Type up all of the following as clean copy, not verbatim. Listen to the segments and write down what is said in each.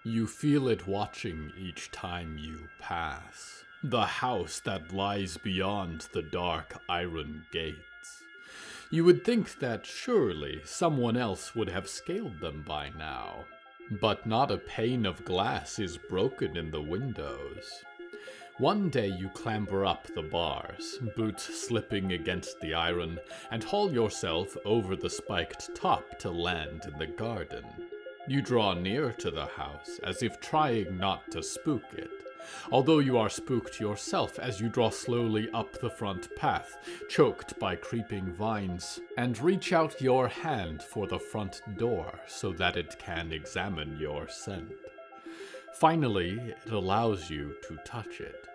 You feel it watching each time you pass. The house that lies beyond the dark iron gates. You would think that surely someone else would have scaled them by now. But not a pane of glass is broken in the windows. One day you clamber up the bars, boots slipping against the iron, and haul yourself over the spiked top to land in the garden. You draw near to the house, as if trying not to spook it, although you are spooked yourself as you draw slowly up the front path, choked by creeping vines, and reach out your hand for the front door so that it can examine your scent. Finally, it allows you to touch it,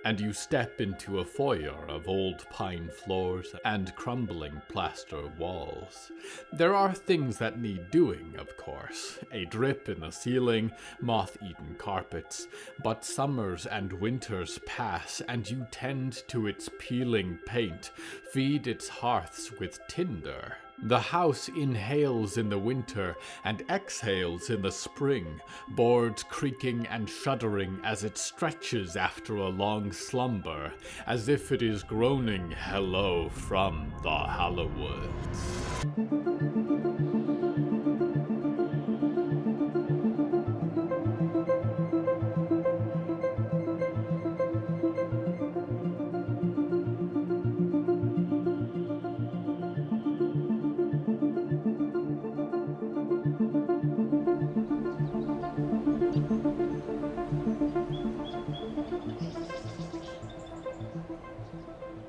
and you step into a foyer of old pine floors and crumbling plaster walls. There are things that need doing, of course, a drip in the ceiling, moth-eaten carpets, but summers and winters pass and you tend to its peeling paint, feed its hearths with tinder. The house inhales in the winter and exhales in the spring, boards creaking and shuddering as it stretches after a long slumber, as if it is groaning hello from the Hallowoods.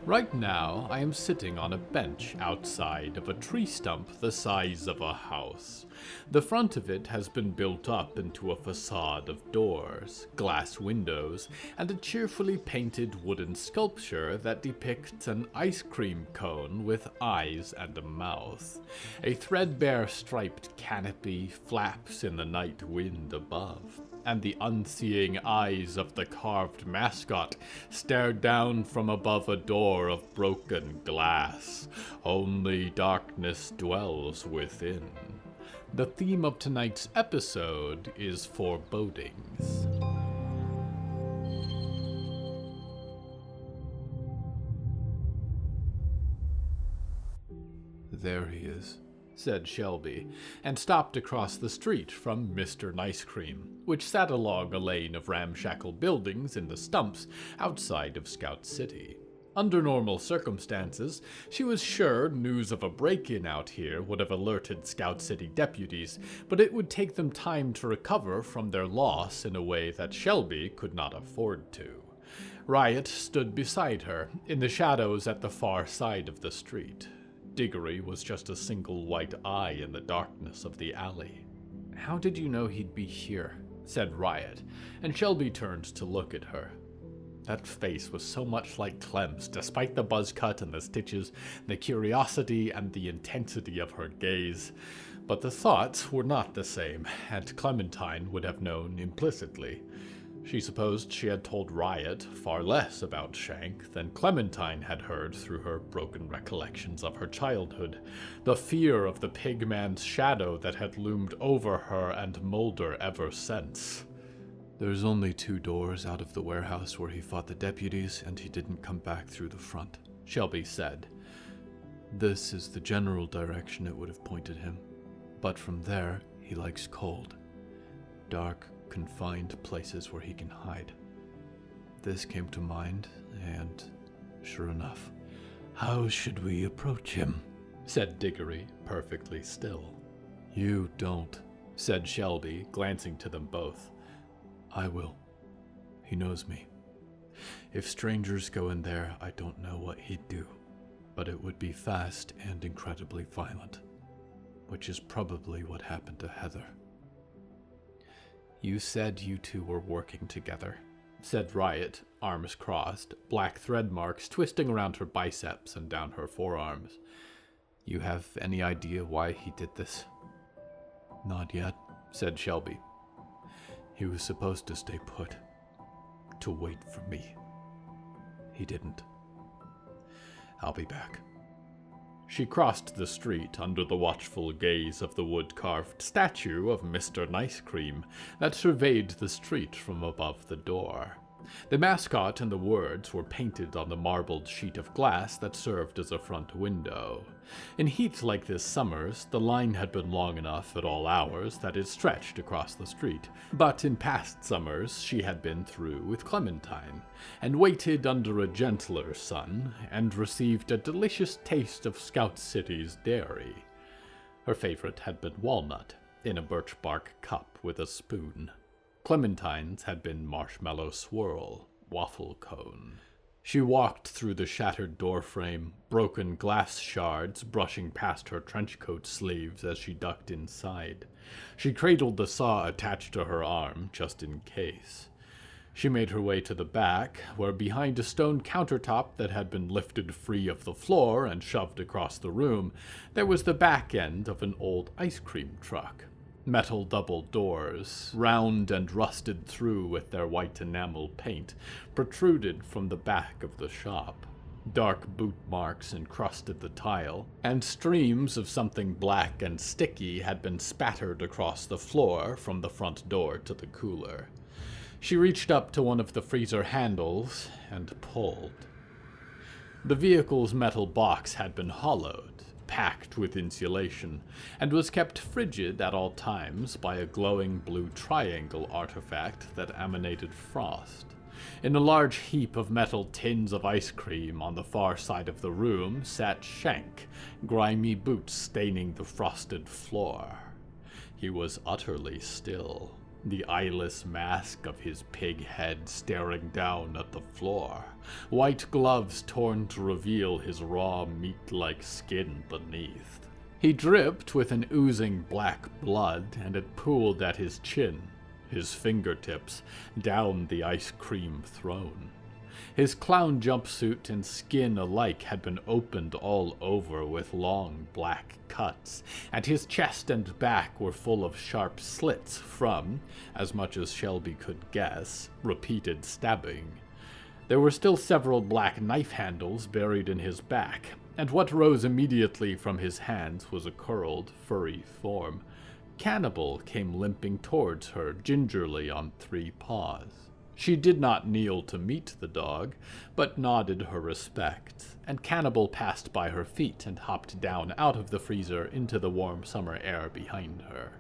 Right now, I am sitting on a bench outside of a tree stump the size of a house. The front of it has been built up into a facade of doors, glass windows, and a cheerfully painted wooden sculpture that depicts an ice cream cone with eyes and a mouth. A threadbare striped canopy flaps in the night wind above, and the unseeing eyes of the carved mascot stare down from above a door of broken glass. Only darkness dwells within. The theme of tonight's episode is forebodings. There he is, said Shelby, and stopped across the street from Mr. Nice Cream, which sat along a lane of ramshackle buildings in the stumps outside of Scout City. Under normal circumstances, she was sure news of a break-in out here would have alerted Scout City deputies, but it would take them time to recover from their loss in a way that Shelby could not afford to. Riot stood beside her, in the shadows at the far side of the street. Diggory was just a single white eye in the darkness of the alley. "How did you know he'd be here?" said Riot, and Shelby turned to look at her. That face was so much like Clem's, despite the buzz cut and the stitches, the curiosity and the intensity of her gaze. But the thoughts were not the same, and Clementine would have known implicitly. She supposed she had told Riot far less about Shank than Clementine had heard through her broken recollections of her childhood, the fear of the pigman's shadow that had loomed over her and Mulder ever since. "There's only 2 doors out of the warehouse where he fought the deputies, and he didn't come back through the front," Shelby said. "This is the general direction it would have pointed him, but from there he likes cold, dark, confined places where he can hide. This came to mind, and sure enough." "How should we approach him?" said Diggory, perfectly still. "You don't," said Shelby, glancing to them both. "I will. He knows me. If strangers go in there, I don't know what he'd do, but it would be fast and incredibly violent, which is probably what happened to Heather." "You said you two were working together," said Riot, arms crossed, black thread marks twisting around her biceps and down her forearms. "You have any idea why he did this?" "Not yet," said Shelby. "He was supposed to stay put, to wait for me. He didn't. I'll be back." She crossed the street under the watchful gaze of the wood-carved statue of Mr. Nice Cream that surveyed the street from above the door. The mascot and the words were painted on the marbled sheet of glass that served as a front window. In heat like this summer's, the line had been long enough at all hours that it stretched across the street, but in past summers she had been through with Clementine, and waited under a gentler sun, and received a delicious taste of Scout City's dairy. Her favorite had been walnut, in a birch bark cup with a spoon. Clementine's had been marshmallow swirl, waffle cone. She walked through the shattered doorframe, broken glass shards brushing past her trenchcoat sleeves as she ducked inside. She cradled the saw attached to her arm, just in case. She made her way to the back, where behind a stone countertop that had been lifted free of the floor and shoved across the room, there was the back end of an old ice cream truck. Metal double doors, round and rusted through with their white enamel paint, protruded from the back of the shop. Dark boot marks encrusted the tile, and streams of something black and sticky had been spattered across the floor from the front door to the cooler. She reached up to one of the freezer handles and pulled. The vehicle's metal box had been hollowed, packed with insulation, and was kept frigid at all times by a glowing blue triangle artifact that emanated frost. In a large heap of metal tins of ice cream on the far side of the room sat Shank, grimy boots staining the frosted floor. He was utterly still, the eyeless mask of his pig head staring down at the floor, white gloves torn to reveal his raw meat-like skin beneath. He dripped with an oozing black blood, and it pooled at his chin, his fingertips, down the ice cream throne. His clown jumpsuit and skin alike had been opened all over with long black cuts, and his chest and back were full of sharp slits from, as much as Shelby could guess, repeated stabbing. There were still several black knife handles buried in his back, and what rose immediately from his hands was a curled, furry form. Cannibal came limping towards her gingerly on 3 paws. She did not kneel to meet the dog, but nodded her respect, and Cannibal passed by her feet and hopped down out of the freezer into the warm summer air behind her.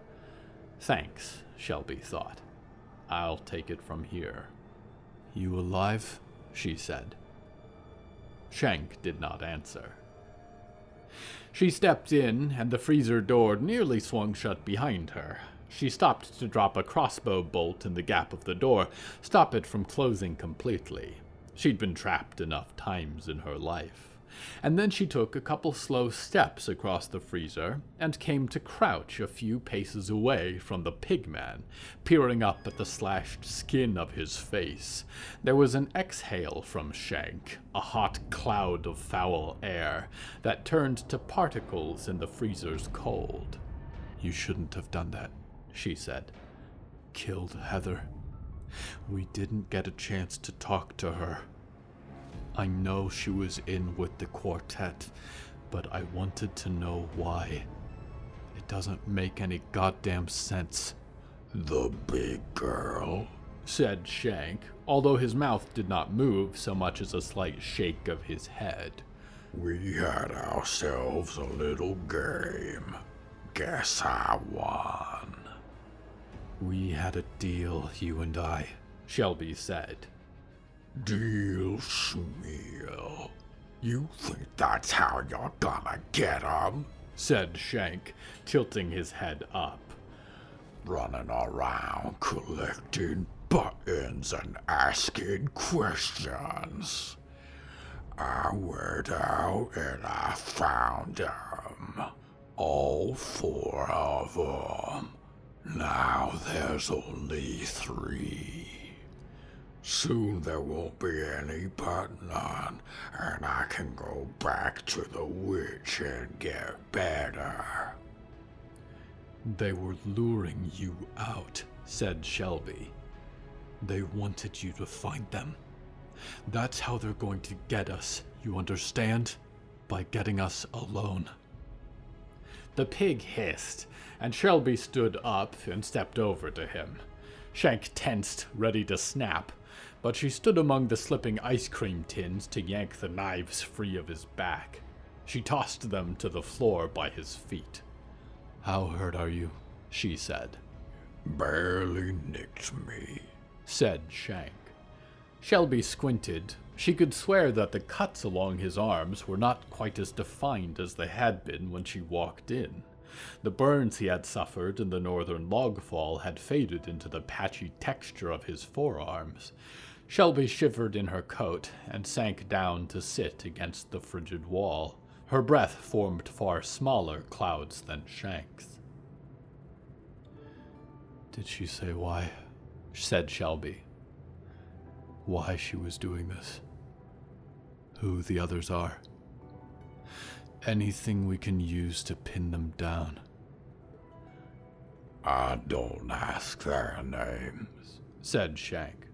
Thanks, Shelby thought. I'll take it from here. You alive? She said. Shank did not answer. She stepped in, and the freezer door nearly swung shut behind her. She stopped to drop a crossbow bolt in the gap of the door, stop it from closing completely. She'd been trapped enough times in her life. And then she took a couple slow steps across the freezer and came to crouch a few paces away from the pigman, peering up at the slashed skin of his face. There was an exhale from Shank, a hot cloud of foul air that turned to particles in the freezer's cold. You shouldn't have done that, she said. Killed Heather. We didn't get a chance to talk to her. I know she was in with the quartet, but I wanted to know why. It doesn't make any goddamn sense. The big girl, said Shank, although his mouth did not move so much as a slight shake of his head. We had ourselves a little game. Guess I won. We had a deal, you and I, Shelby said. Deal, Schmeal. You think that's how you're gonna get 'em? Said Shank, tilting his head up. Running around collecting buttons and asking questions. I went out and I found 'em. All 4 of 'em. Now there's only 3. Soon there won't be any but none, and I can go back to the witch and get better. They were luring you out, said Shelby. They wanted you to find them. That's how they're going to get us, you understand? by getting us alone." The pig hissed, and Shelby stood up and stepped over to him. Shank tensed, ready to snap, but she stood among the slipping ice cream tins to yank the knives free of his back. She tossed them to the floor by his feet. "How hurt are you?" she said. "Barely nicked me," said Shank. Shelby squinted. She could swear that the cuts along his arms were not quite as defined as they had been when she walked in. The burns he had suffered in the northern log fall had faded into the patchy texture of his forearms. Shelby shivered in her coat and sank down to sit against the frigid wall. Her breath formed far smaller clouds than Shank's. "Did she say why?" said Shelby. "Why she was doing this? Who the others are? Anything we can use to pin them down?" "I don't ask their names," said Shank.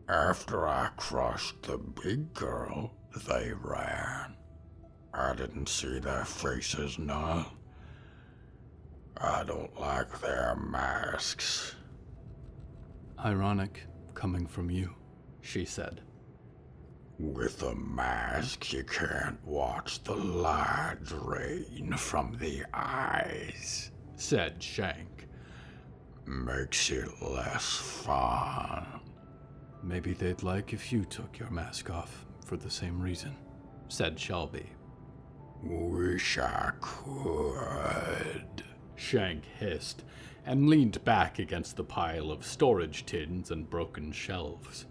"After I crushed the big girl, they ran. I didn't see their faces none. I don't like their masks." "Ironic, coming from you," she said. "With a mask, you can't watch the light drain from the eyes," said Shank. "Makes it less fun." "Maybe they'd like if you took your mask off for the same reason," said Shelby. "Wish I could," Shank hissed, and leaned back against the pile of storage tins and broken shelves.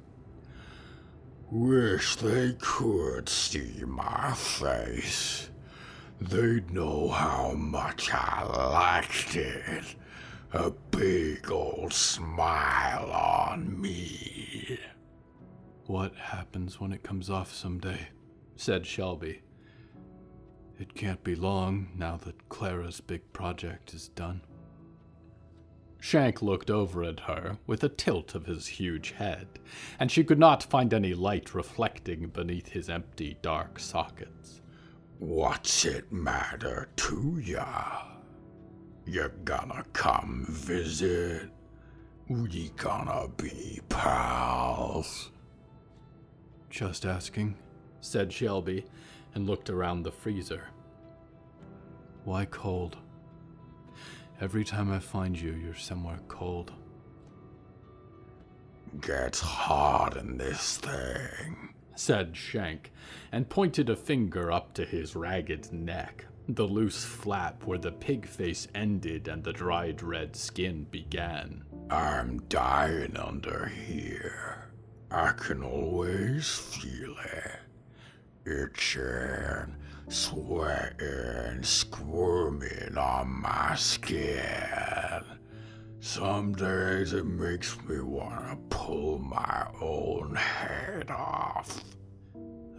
"Wish they could see my face. They'd know how much I liked it. A big old smile on me." "What happens when it comes off someday?" said Shelby. "It can't be long now that Clara's big project is done." Shank looked over at her with a tilt of his huge head, and she could not find any light reflecting beneath his empty, dark sockets. "What's it matter to ya? You gonna come visit? We gonna be pals?" "Just asking," said Shelby, and looked around the freezer. "Why cold? Every time I find you, you're somewhere cold." "Gets hot in this thing," said Shank, and pointed a finger up to his ragged neck, the loose flap where the pig face ended and the dried red skin began. "I'm dying under here. I can always feel it. Itching, sweating, squirming on my skin. Some days it makes me want to pull my own head off."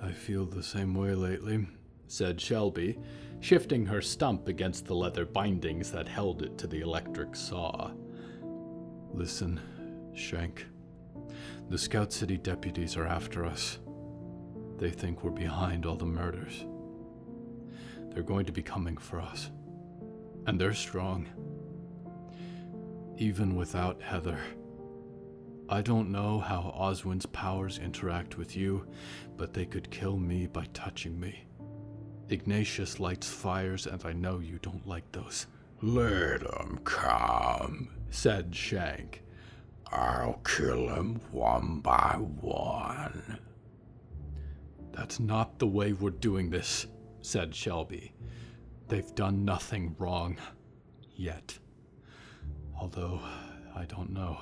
"I feel the same way lately," said Shelby, shifting her stump against the leather bindings that held it to the electric saw. "Listen, Shank. The Scout City deputies are after us. They think we're behind all the murders. They're going to be coming for us. And they're strong. Even without Heather. I don't know how Oswin's powers interact with you, but they could kill me by touching me. Ignatius lights fires, and I know you don't like those." "Let 'em come," said Shank. "I'll kill 'em one by one." "That's not the way we're doing this," said Shelby. "They've done nothing wrong. Yet. Although, I don't know.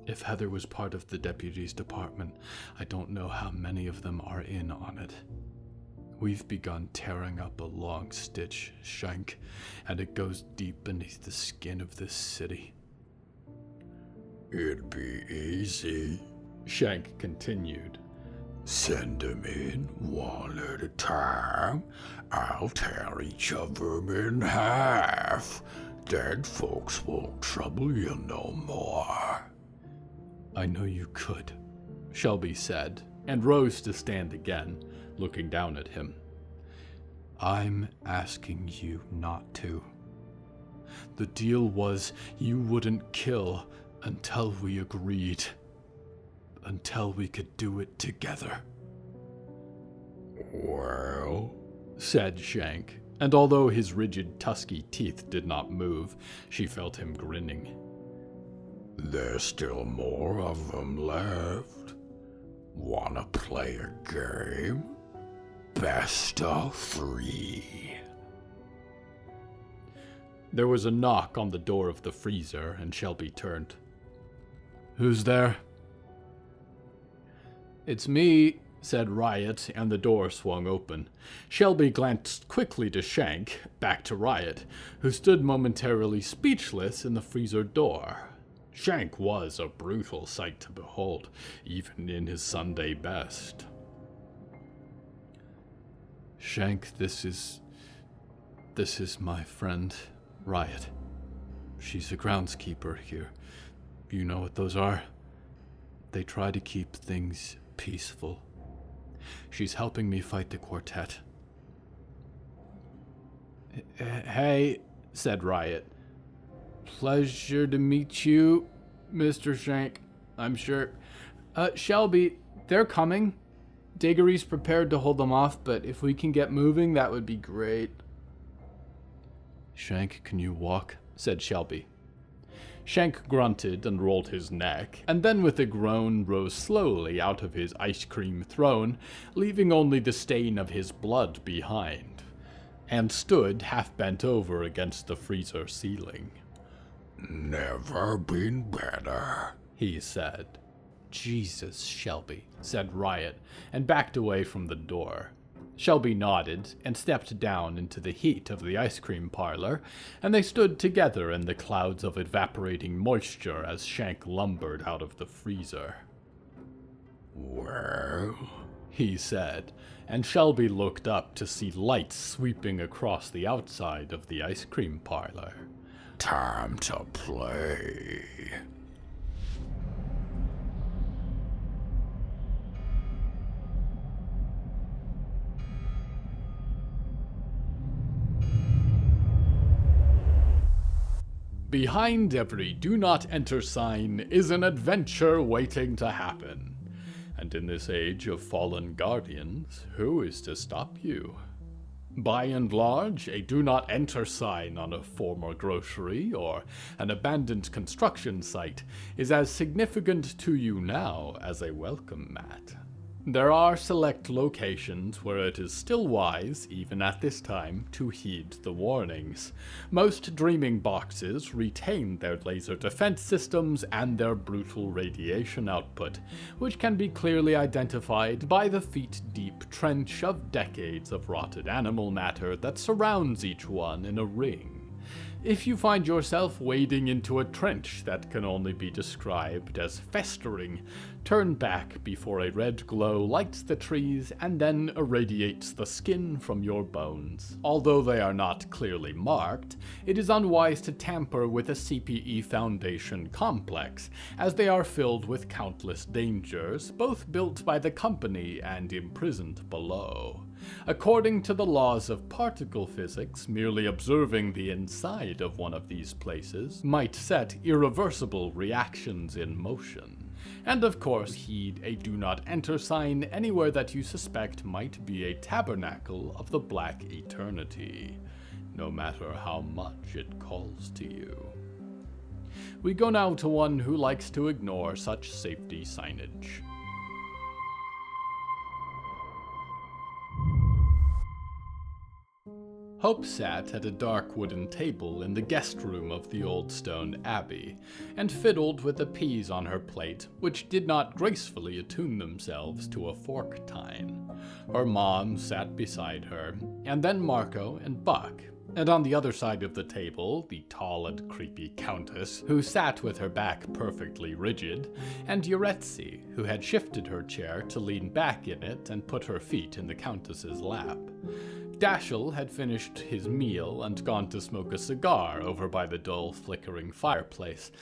If Heather was part of the deputies department, I don't know how many of them are in on it. We've begun tearing up a long stitch, Shank, and it goes deep beneath the skin of this city." "It'd be easy," Shank continued. "Send 'em in one at a time. I'll tear each of 'em in half. Dead folks won't trouble you no more." "I know you could," Shelby said, and rose to stand again, looking down at him. I'm asking you not to. The deal was you wouldn't kill until we agreed. Until we could do it together. Well, Said Shank, and although his rigid, tusky teeth did not move, she felt him grinning. there's still more of them left. Wanna play a game? Best of 3. There was a knock on the door of the freezer, and Shelby turned. Who's there? It's me, said Riot, and the door swung open. Shelby glanced quickly to Shank, back to Riot, who stood momentarily speechless in the freezer door. Shank was a brutal sight to behold, even in his Sunday best. Shank, this is my friend, Riot. She's a groundskeeper here. You know what those are? They try to keep things peaceful. She's helping me fight the quartet. Hey, said Riot. Pleasure to meet you, Mr. Shank, I'm sure. Shelby, they're coming. Diggory's prepared to hold them off, but if we can get moving, that would be great. Shank, can you walk? Said Shelby. Shank grunted and rolled his neck, and then with a groan rose slowly out of his ice cream throne, leaving only the stain of his blood behind, and stood half bent over against the freezer ceiling. Never been better, he said. Jesus, Shelby, said Riot, and backed away from the door. Shelby nodded and stepped down into the heat of the ice cream parlor, and they stood together in the clouds of evaporating moisture as Shank lumbered out of the freezer. Well, he said, and Shelby looked up to see lights sweeping across the outside of the ice cream parlor. time to play. Behind every do not enter sign is an adventure waiting to happen. And in this age of fallen guardians, who is to stop you? By and large, a do not enter sign on a former grocery or an abandoned construction site is as significant to you now as a welcome mat. There are select locations where it is still wise, even at this time, to heed the warnings. Most dreaming boxes retain their laser defense systems and their brutal radiation output, which can be clearly identified by the feet-deep trench of decades of rotted animal matter that surrounds each one in a ring. If you find yourself wading into a trench that can only be described as festering, turn back before a red glow lights the trees and then irradiates the skin from your bones. Although they are not clearly marked, it is unwise to tamper with a CPE Foundation complex, as they are filled with countless dangers, both built by the company and imprisoned below. According to the laws of particle physics, merely observing the inside of one of these places might set irreversible reactions in motion. And of course, heed a do not enter sign anywhere that you suspect might be a tabernacle of the Black Eternity, no matter how much it calls to you. We go now to one who likes to ignore such safety signage. Hope sat at a dark wooden table in the guest room of the old stone abbey, and fiddled with the peas on her plate, which did not gracefully attune themselves to a fork tine. Her mom sat beside her, and then Marco and Buck, and on the other side of the table, the tall and creepy countess, who sat with her back perfectly rigid, and Yuretsi, who had shifted her chair to lean back in it and put her feet in the countess's lap. Dashiell had finished his meal and gone to smoke a cigar over by the dull, flickering fireplace.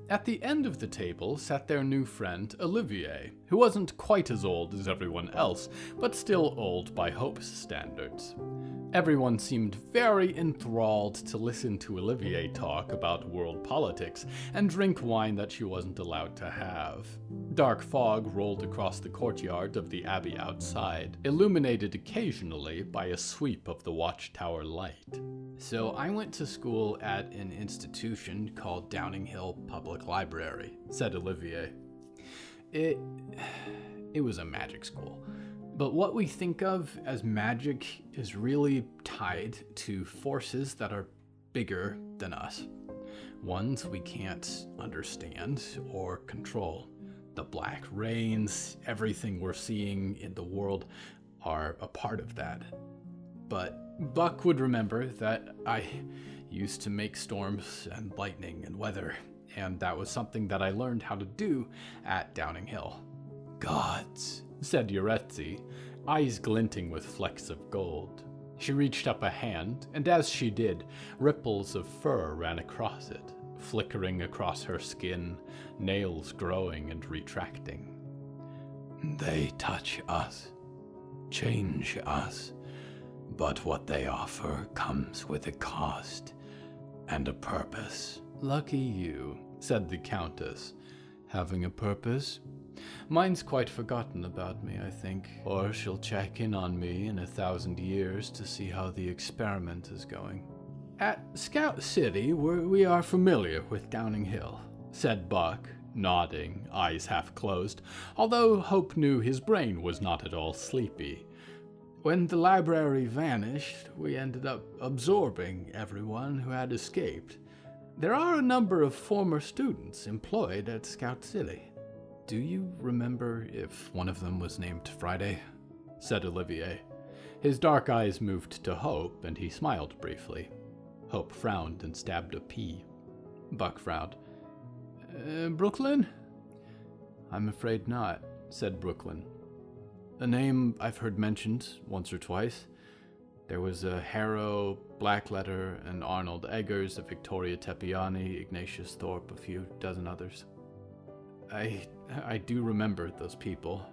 At the end of the table sat their new friend, Olivier, who wasn't quite as old as everyone else, but still old by Hope's standards. Everyone seemed very enthralled to listen to Olivier talk about world politics and drink wine that she wasn't allowed to have. Dark fog rolled across the courtyard of the abbey outside, illuminated occasionally by a sweep of the watchtower light. "So I went to school at an institution called Downing Hill Public Library," said Olivier. It was a magic school. But what we think of as magic is really tied to forces that are bigger than us. Ones we can't understand or control. The black rains, everything we're seeing in the world are a part of that. But Buck would remember that I used to make storms and lightning and weather, and that was something that I learned how to do at Downing Hill. "Gods," said Yuretsi, eyes glinting with flecks of gold. She reached up a hand, and as she did, ripples of fur ran across it, flickering across her skin, nails growing and retracting. "They touch us, change us, but what they offer comes with a cost and a purpose." "Lucky you," said the Countess. "Having a purpose? Mine's quite forgotten about me, I think. Or she'll check in on me in 1,000 years to see how the experiment is going." "At Scout City, we are familiar with Downing Hill," said Buck, nodding, eyes half closed, although Hope knew his brain was not at all sleepy. "When the library vanished, we ended up absorbing everyone who had escaped. There are a number of former students employed at Scout City." "Do you remember if one of them was named Friday?" said Olivier. His dark eyes moved to Hope, and he smiled briefly. Hope frowned and stabbed a pea. Buck frowned. "Brooklyn?" "I'm afraid not," said Brooklyn. "A name I've heard mentioned once or twice. There was a Harrow, Blackletter, and Arnold Eggers, a Victoria Tepiani, Ignatius Thorpe, a few dozen others." I do remember those people,"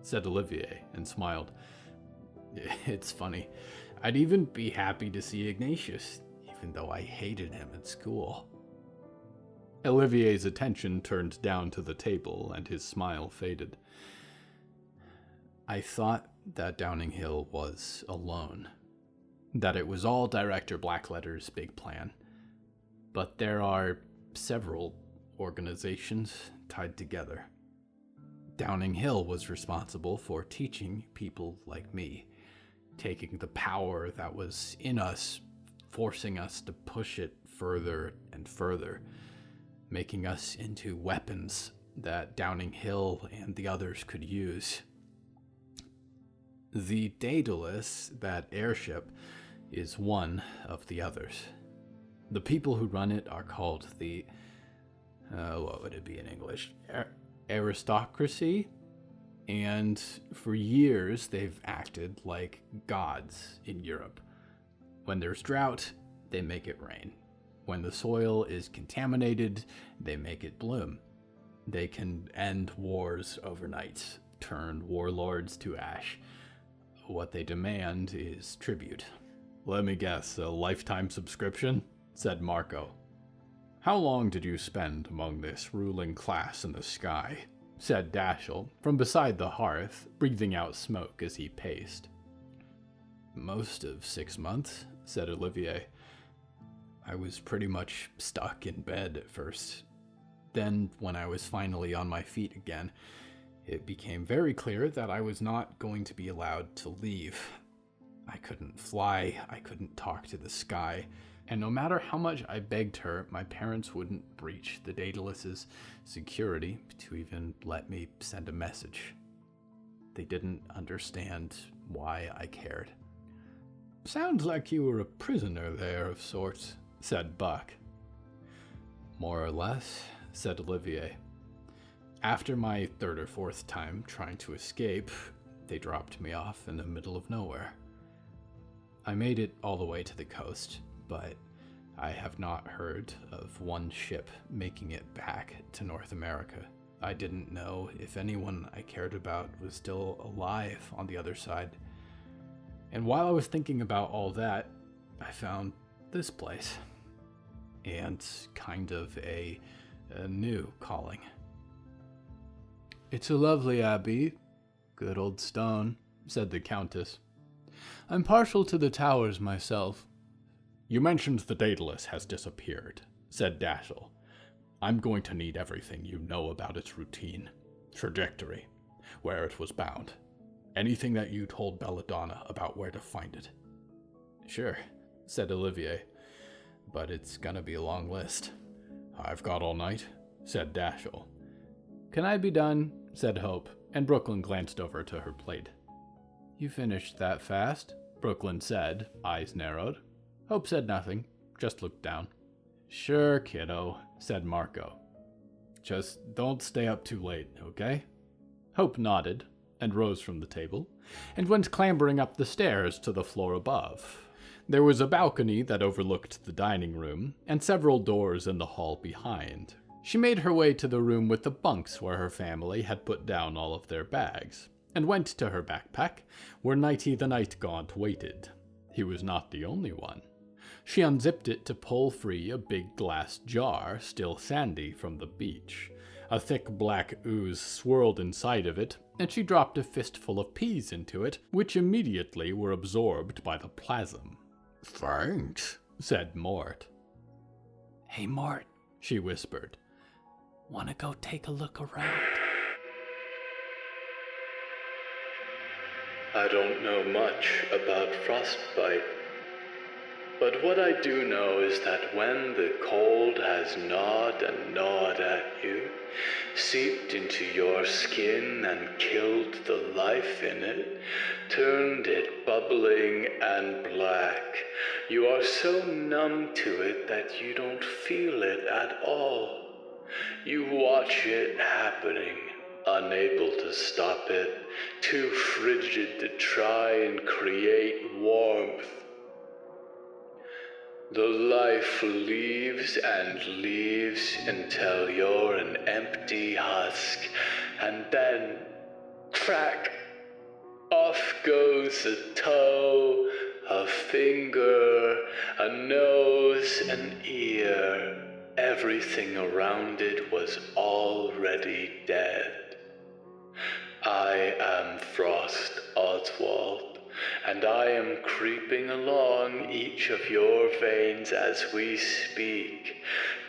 said Olivier, and smiled. "It's funny. I'd even be happy to see Ignatius, even though I hated him at school." Olivier's attention turned down to the table, and his smile faded. "I thought that Downing Hill was alone. That it was all Director Blackletter's big plan. But there are several organizations tied together. Downing Hill was responsible for teaching people like me, taking the power that was in us, forcing us to push it further and further, making us into weapons that Downing Hill and the others could use. The Daedalus, that airship, is one of the others. The people who run it are called the what would it be in English? Aristocracy? And for years, they've acted like gods in Europe. When there's drought, they make it rain. When the soil is contaminated, they make it bloom. They can end wars overnight, turn warlords to ash. What they demand is tribute. "Let me guess, a lifetime subscription?" said Marco. "How long did you spend among this ruling class in the sky?" said Dashiell, from beside the hearth, breathing out smoke as he paced. "Most of 6 months," said Olivier. "I was pretty much stuck in bed at first. Then, when I was finally on my feet again, it became very clear that I was not going to be allowed to leave. I couldn't fly, I couldn't talk to the sky, and no matter how much I begged her, my parents wouldn't breach the Daedalus's security to even let me send a message. They didn't understand why I cared." "Sounds like you were a prisoner there of sorts," said Buck. "More or less," said Olivier. "After my 3rd or 4th time trying to escape, they dropped me off in the middle of nowhere. I made it all the way to the coast, but I have not heard of one ship making it back to North America. I didn't know if anyone I cared about was still alive on the other side. And while I was thinking about all that, I found this place. And kind of a new calling. It's a lovely abbey. Good old stone, said the Countess. I'm partial to the towers myself. You mentioned the Daedalus has disappeared, said Dashiell. I'm going to need everything you know about its routine, trajectory, where it was bound. Anything that you told Belladonna about where to find it. Sure, said Olivier, but it's gonna be a long list. I've got all night, said Dashiell. Can I be done? Said Hope, and Brooklyn glanced over to her plate. You finished that fast, Brooklyn said, eyes narrowed. Hope said nothing, just looked down. Sure, kiddo, said Marco. Just don't stay up too late, okay? Hope nodded, and rose from the table, and went clambering up the stairs to the floor above. There was a balcony that overlooked the dining room, and several doors in the hall behind. She made her way to the room with the bunks where her family had put down all of their bags, and went to her backpack, where Nighty the Night Gaunt waited. He was not the only one. She unzipped it to pull free a big glass jar, still sandy from the beach. A thick black ooze swirled inside of it, and she dropped a fistful of peas into it, which immediately were absorbed by the plasm. Thanks, said Mort. Hey, Mort, she whispered. Wanna go take a look around? I don't know much about frostbite, but what I do know is that when the cold has gnawed and gnawed at you, seeped into your skin and killed the life in it, turned it bubbling and black, you are so numb to it that you don't feel it at all. You watch it happening, unable to stop it, too frigid to try and create warmth. The life leaves and leaves until you're an empty husk, and then, crack, off goes a toe, a finger, a nose, an ear. Everything around it was already dead. I am Frost Oswald, and I am creeping along each of your veins as we speak,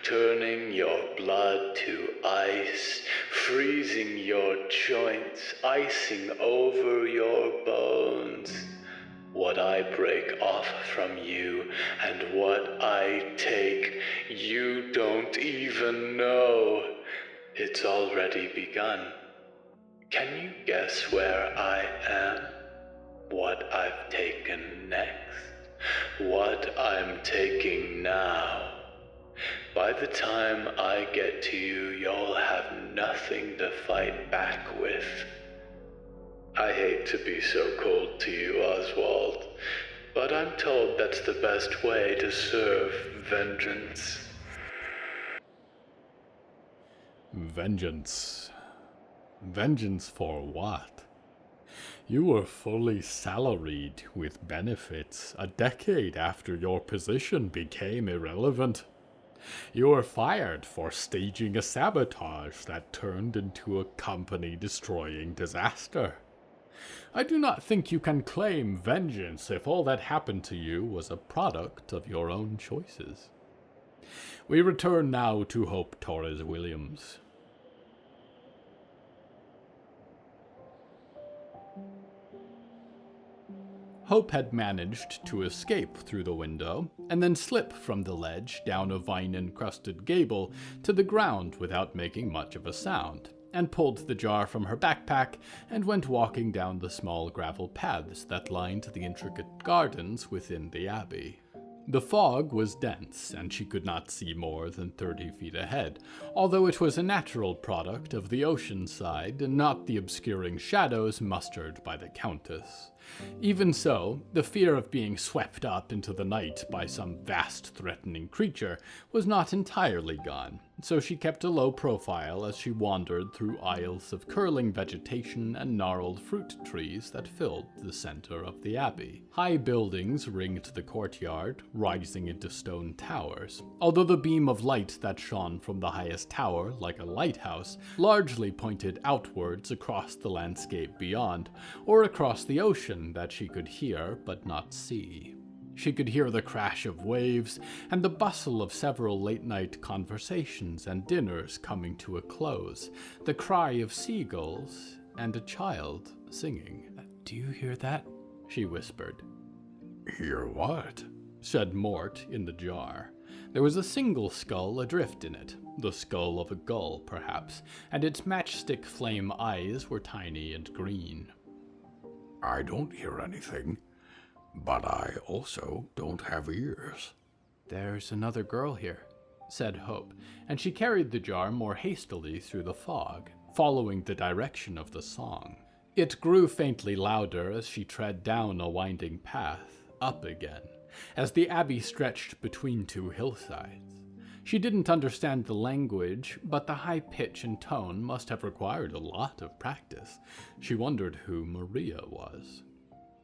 turning your blood to ice, freezing your joints, icing over your bones. What I break off from you and what I take, you don't even know. It's already begun. Can you guess where I am? What I've taken next? What I'm taking now? By the time I get to you, you'll have nothing to fight back with. I hate to be so cold to you, Oswald, but I'm told that's the best way to serve vengeance. Vengeance. Vengeance for what? You were fully salaried with benefits a decade after your position became irrelevant. You were fired for staging a sabotage that turned into a company-destroying disaster. I do not think you can claim vengeance if all that happened to you was a product of your own choices. We return now to Hope Torres Williams. Hope had managed to escape through the window, and then slip from the ledge down a vine-encrusted gable to the ground without making much of a sound, and pulled the jar from her backpack and went walking down the small gravel paths that lined the intricate gardens within the abbey. The fog was dense, and she could not see more than 30 feet ahead, although it was a natural product of the ocean side and not the obscuring shadows mustered by the Countess. Even so, the fear of being swept up into the night by some vast threatening creature was not entirely gone, so she kept a low profile as she wandered through aisles of curling vegetation and gnarled fruit trees that filled the center of the abbey. High buildings ringed the courtyard, rising into stone towers, although the beam of light that shone from the highest tower, like a lighthouse, largely pointed outwards across the landscape beyond, or across the ocean that she could hear but not see. She could hear the crash of waves and the bustle of several late-night conversations and dinners coming to a close, the cry of seagulls, and a child singing. Do you hear that? She whispered. Hear what? Said Mort in the jar. There was a single skull adrift in it, the skull of a gull, perhaps, and its matchstick flame eyes were tiny and green. I don't hear anything. But I also don't have ears. There's another girl here, said Hope, and she carried the jar more hastily through the fog, following the direction of the song. It grew faintly louder as she tread down a winding path, up again, as the abbey stretched between two hillsides. She didn't understand the language, but the high pitch and tone must have required a lot of practice. She wondered who Maria was.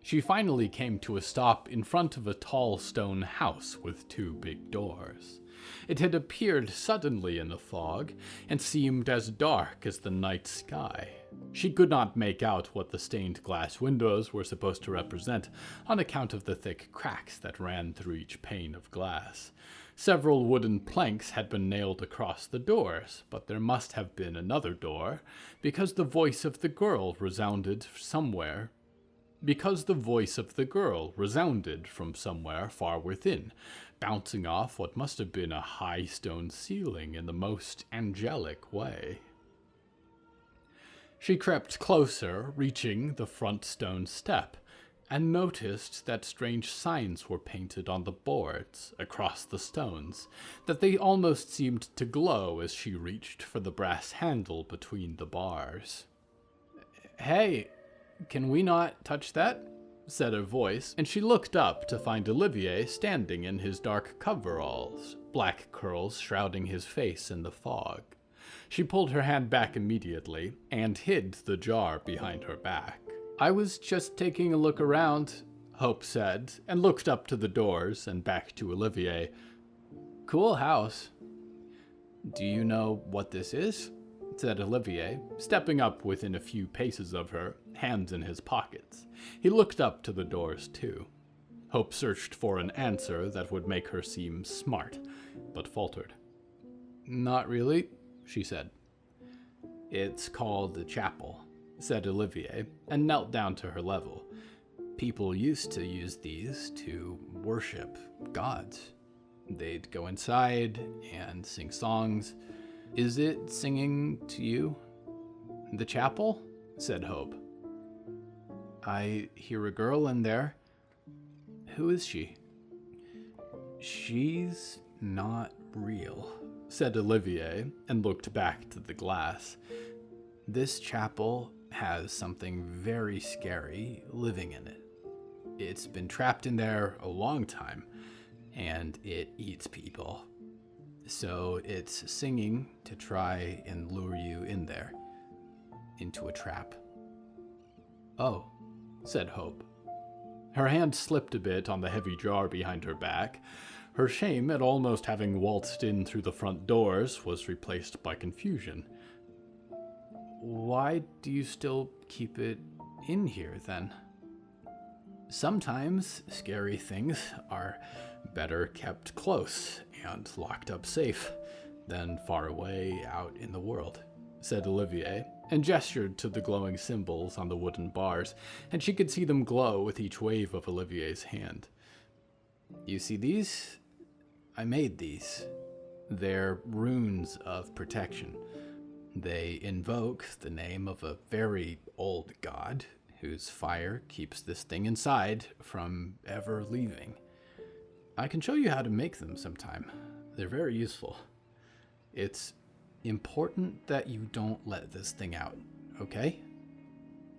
She finally came to a stop in front of a tall stone house with two big doors. It had appeared suddenly in the fog and seemed as dark as the night sky. She could not make out what the stained glass windows were supposed to represent on account of the thick cracks that ran through each pane of glass. Several wooden planks had been nailed across the doors, but there must have been another door, because the voice of the girl resounded from somewhere far within, bouncing off what must have been a high stone ceiling in the most angelic way. She crept closer, reaching the front stone step, and noticed that strange signs were painted on the boards across the stones, that they almost seemed to glow as she reached for the brass handle between the bars. "Hey, can we not touch that?" said a voice, and she looked up to find Olivier standing in his dark coveralls, black curls shrouding his face in the fog. She pulled her hand back immediately and hid the jar behind her back. "I was just taking a look around," Hope said, and looked up to the doors and back to Olivier. "Cool house." "Do you know what this is?" said Olivier, stepping up within a few paces of her, hands in his pockets. He looked up to the doors, too. Hope searched for an answer that would make her seem smart, but faltered. "Not really," she said. "It's called the chapel," said Olivier, and knelt down to her level. "People used to use these to worship gods. They'd go inside and sing songs. Is it singing to you?" "The chapel?" said Hope. "I hear a girl in there. Who is she?" "She's not real," said Olivier, and looked back to the glass. "This chapel has something very scary living in it. It's been trapped in there a long time, and it eats people. So it's singing to try and lure you in there, into a trap." "Oh," said Hope. Her hand slipped a bit on the heavy jar behind her back. Her shame at almost having waltzed in through the front doors was replaced by confusion. "Why do you still keep it in here, then?" "Sometimes scary things are better kept close and locked up safe than far away out in the world," said Olivier, and gestured to the glowing symbols on the wooden bars, and she could see them glow with each wave of Olivier's hand. "You see these? I made these. They're runes of protection. They invoke the name of a very old god whose fire keeps this thing inside from ever leaving. I can show you how to make them sometime. They're very useful. It's important that you don't let this thing out, okay?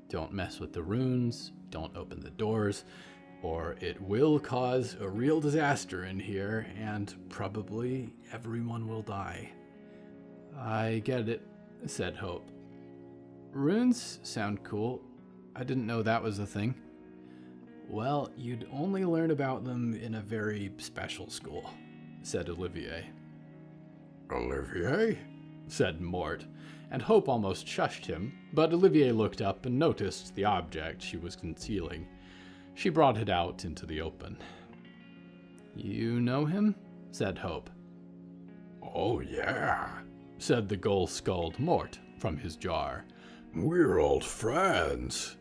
Don't mess with the runes, don't open the doors, or it will cause a real disaster in here, and probably everyone will die. I get it, said Hope. Runes sound cool. I didn't know that was a thing. Well, you'd only learn about them in a very special school, said Olivier. Olivier? Said Mort, and Hope almost shushed him, but Olivier looked up and noticed the object she was concealing. She brought it out into the open. You know him? Said Hope. Oh, yeah, said the gold-skulled Mort from his jar. We're old friends.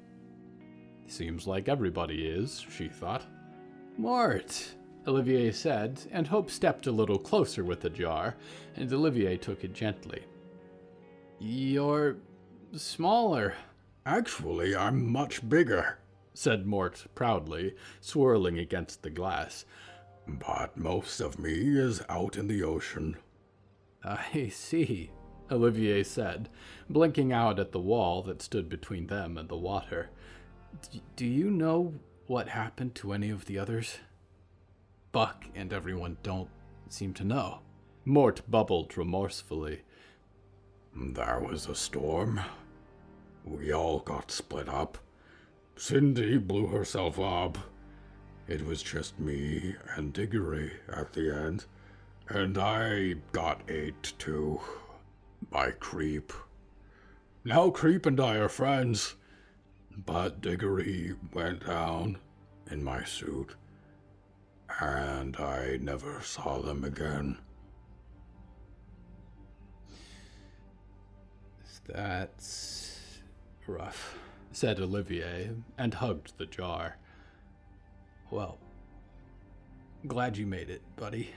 Seems like everybody is, she thought. Mort, Olivier said, and Hope stepped a little closer with the jar, and Olivier took it gently. You're smaller. Actually, I'm much bigger, said Mort proudly, swirling against the glass. But most of me is out in the ocean. I see, Olivier said, blinking out at the wall that stood between them and the water. Do you know what happened to any of the others? Buck and everyone don't seem to know. Mort bubbled remorsefully. There was a storm. We all got split up. Cindy blew herself up. It was just me and Diggory at the end. And I got ate too. By Creep. Now Creep and I are friends. But Diggory went down in my suit. And I never saw them again. That's rough, said Olivier, and hugged the jar. Well, glad you made it, buddy.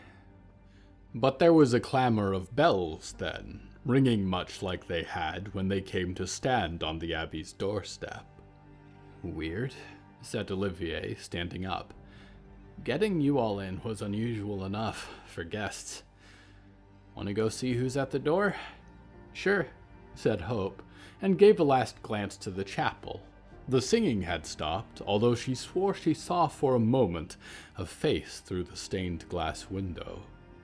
But there was a clamor of bells then, ringing much like they had when they came to stand on the Abbey's doorstep. Weird, said Olivier, standing up. Getting you all in was unusual enough for guests. Want to go see who's at the door? Sure, said Hope, and gave a last glance to the chapel. The singing had stopped, although she swore she saw for a moment a face through the stained glass window,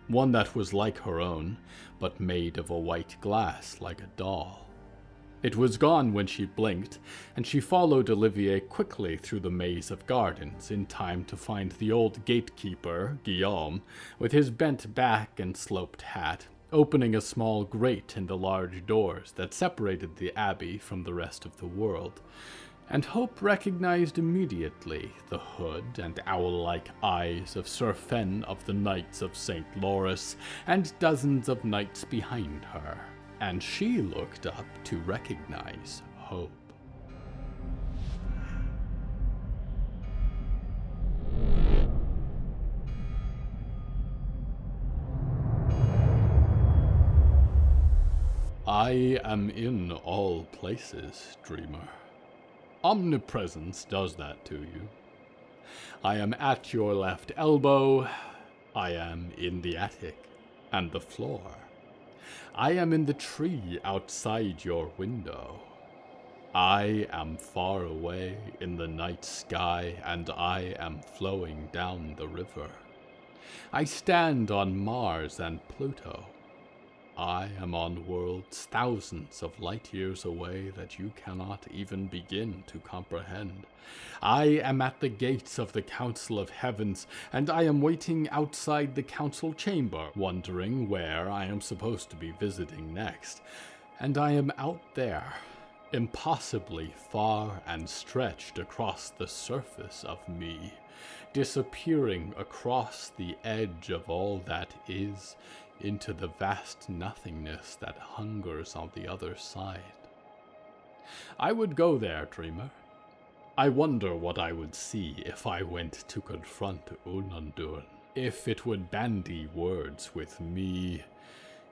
one that was like her own, but made of a white glass like a doll. It was gone when she blinked, and she followed Olivier quickly through the maze of gardens in time to find the old gatekeeper, Guillaume, with his bent back and sloped hat, opening a small grate in the large doors that separated the abbey from the rest of the world. And Hope recognized immediately the hood and owl-like eyes of Sir Fen of the Knights of St. Lawrence and dozens of knights behind her, and she looked up to recognize Hope. I am in all places, dreamer. Omnipresence does that to you. I am at your left elbow. I am in the attic and the floor. I am in the tree outside your window. I am far away in the night sky, and I am flowing down the river. I stand on Mars and Pluto. I am on worlds thousands of light years away that you cannot even begin to comprehend. I am at the gates of the Council of Heavens, and I am waiting outside the council chamber, wondering where I am supposed to be visiting next. And I am out there, impossibly far and stretched across the surface of me, disappearing across the edge of all that is, into the vast nothingness that hungers on the other side. I would go there, dreamer. I wonder what I would see if I went to confront Unandur, if it would bandy words with me,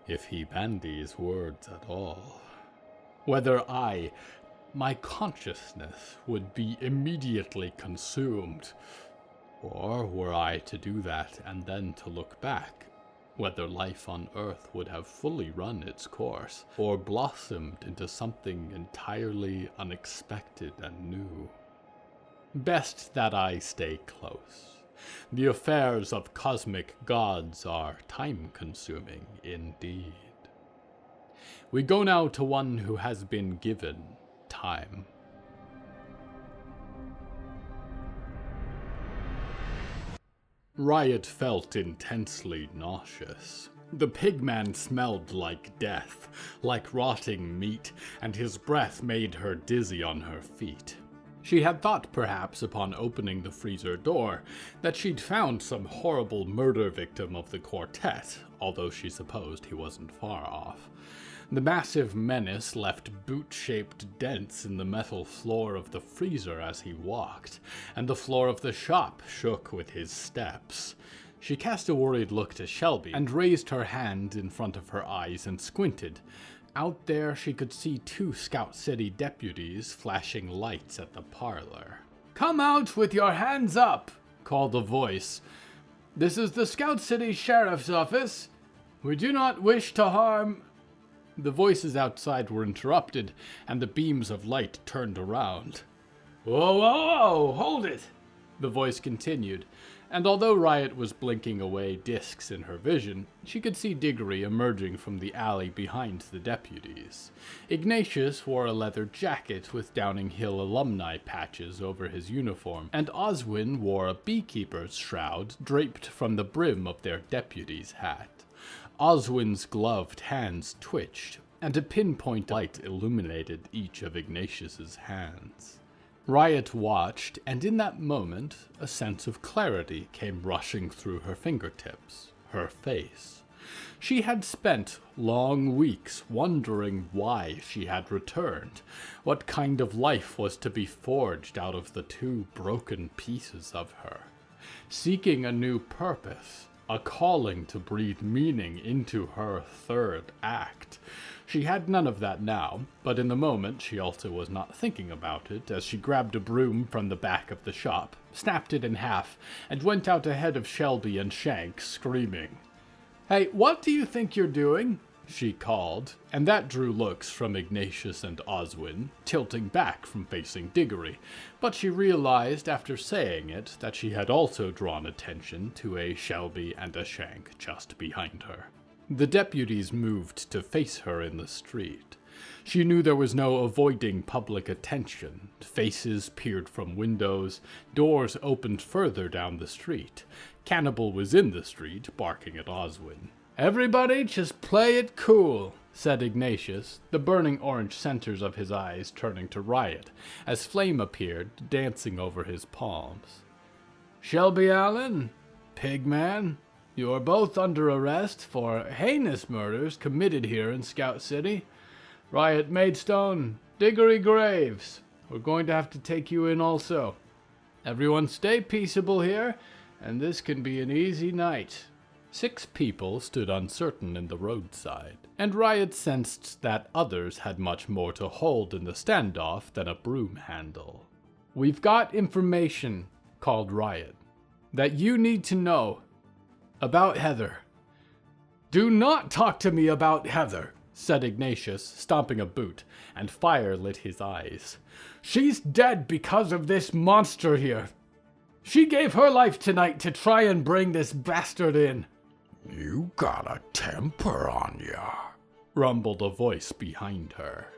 if he bandies words at all. Whether my consciousness would be immediately consumed, or were I to do that and then to look back, whether life on Earth would have fully run its course, or blossomed into something entirely unexpected and new. Best that I stay close. The affairs of cosmic gods are time-consuming indeed. We go now to one who has been given time. Riot felt intensely nauseous. The pigman smelled like death, like rotting meat, and his breath made her dizzy on her feet. She had thought, perhaps, upon opening the freezer door, that she'd found some horrible murder victim of the quartet, although she supposed he wasn't far off. The massive menace left boot-shaped dents in the metal floor of the freezer as he walked, and the floor of the shop shook with his steps. She cast a worried look to Shelby and raised her hand in front of her eyes and squinted. Out there, she could see 2 Scout City deputies flashing lights at the parlor. "Come out with your hands up," called a voice. "This is the Scout City Sheriff's Office. We do not wish to harm—" The voices outside were interrupted, and the beams of light turned around. "Whoa, whoa, whoa, hold it!" the voice continued, and although Riot was blinking away discs in her vision, she could see Diggory emerging from the alley behind the deputies. Ignatius wore a leather jacket with Downing Hill alumni patches over his uniform, and Oswin wore a beekeeper's shroud draped from the brim of their deputy's hat. Oswin's gloved hands twitched, and a pinpoint light illuminated each of Ignatius's hands. Riot watched, and in that moment, a sense of clarity came rushing through her fingertips, her face. She had spent long weeks wondering why she had returned, what kind of life was to be forged out of the 2 broken pieces of her. Seeking a new purpose, a calling to breathe meaning into her 3rd act. She had none of that now, but in the moment she also was not thinking about it as she grabbed a broom from the back of the shop, snapped it in half, and went out ahead of Shelby and Shank, screaming. "Hey, what do you think you're doing?" she called, and that drew looks from Ignatius and Oswin, tilting back from facing Diggory, but she realized after saying it that she had also drawn attention to a Shelby and a Shank just behind her. The deputies moved to face her in the street. She knew there was no avoiding public attention. Faces peered from windows, doors opened further down the street. Cannibal was in the street, barking at Oswin. "Everybody just play it cool," said Ignatius, the burning orange centers of his eyes turning to Riot, as flame appeared, dancing over his palms. "Shelby Allen, Pigman, you are both under arrest for heinous murders committed here in Scout City. Riot Maidstone, Diggory Graves, we're going to have to take you in also. Everyone stay peaceable here, and this can be an easy night." 6 people stood uncertain in the roadside, and Riot sensed that others had much more to hold in the standoff than a broom handle. "We've got information," called Riot, "that you need to know. About Heather." "Do not talk to me about Heather," said Ignatius, stomping a boot, and fire lit his eyes. "She's dead because of this monster here. She gave her life tonight to try and bring this bastard in." "You got a temper on ya," rumbled a voice behind her.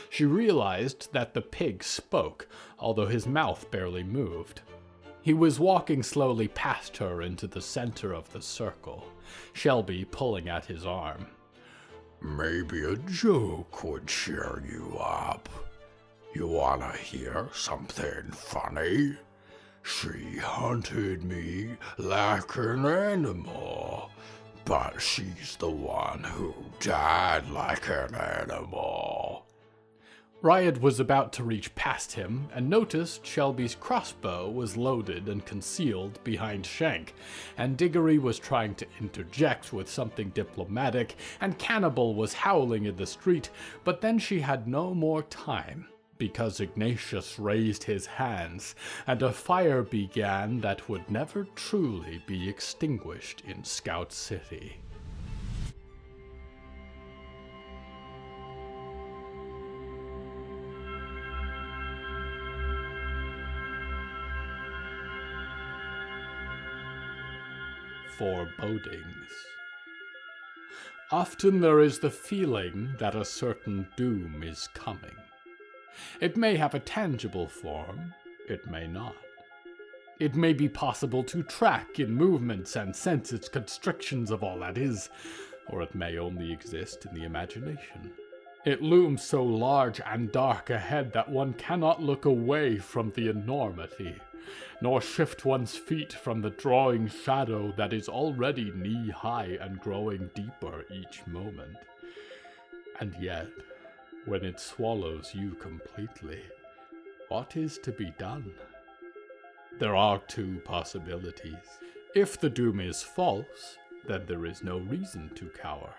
She realized that the pig spoke, although his mouth barely moved. He was walking slowly past her into the center of the circle, Shelby pulling at his arm. "Maybe a joke would cheer you up. You wanna hear something funny? She hunted me like an animal, but she's the one who died like an animal." Riot was about to reach past him and noticed Shelby's crossbow was loaded and concealed behind Shank, and Diggory was trying to interject with something diplomatic, and Cannibal was howling in the street, but then she had no more time, because Ignatius raised his hands, and a fire began that would never truly be extinguished in Scout City. Forebodings. Often there is the feeling that a certain doom is coming. It may have a tangible form, it may not. It may be possible to track in movements and sense its constrictions of all that is, or it may only exist in the imagination. It looms so large and dark ahead that one cannot look away from the enormity, nor shift one's feet from the drawing shadow that is already knee-high and growing deeper each moment. And yet, when it swallows you completely, what is to be done? There are two possibilities. If the doom is false, then there is no reason to cower.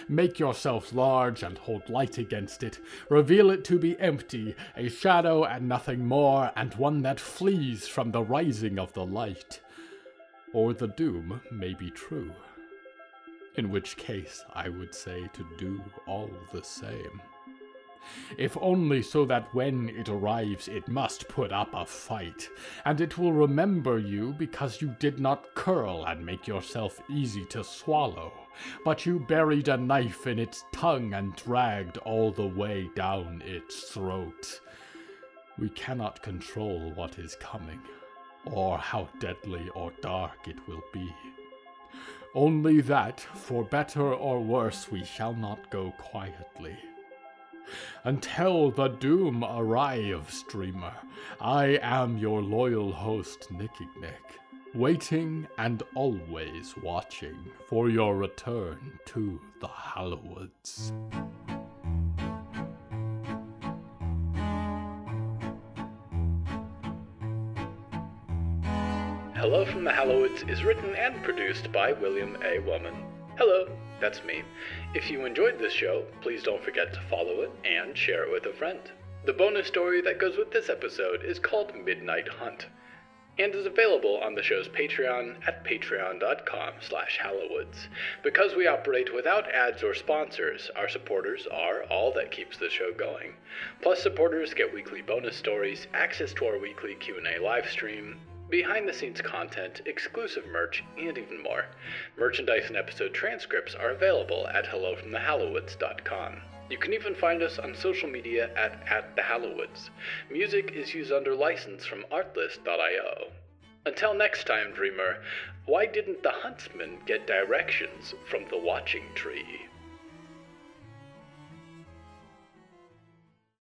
Make yourself large and hold light against it. Reveal it to be empty, a shadow and nothing more, and one that flees from the rising of the light. Or the doom may be true. In which case, I would say to do all the same. If only so that when it arrives it must put up a fight, and it will remember you because you did not curl and make yourself easy to swallow, but you buried a knife in its tongue and dragged all the way down its throat. We cannot control what is coming, or how deadly or dark it will be. Only that, for better or worse, we shall not go quietly. Until the doom arrives, dreamer, I am your loyal host, Nicky Nick, waiting and always watching for your return to the Hallowoods. Hello from the Hallowoods is written and produced by William A. Woman. Hello, that's me. If you enjoyed this show, please don't forget to follow it and share it with a friend. The bonus story that goes with this episode is called Midnight Hunt, and is available on the show's Patreon at patreon.com/Hallowoods. Because we operate without ads or sponsors, our supporters are all that keeps the show going. Plus, supporters get weekly bonus stories, access to our weekly Q&A live stream, behind-the-scenes content, exclusive merch, and even more. Merchandise and episode transcripts are available at hellofromthehallowoods.com. You can even find us on social media at the Hallowoods. Music is used under license from artlist.io. Until next time, dreamer, why didn't the huntsman get directions from the watching tree?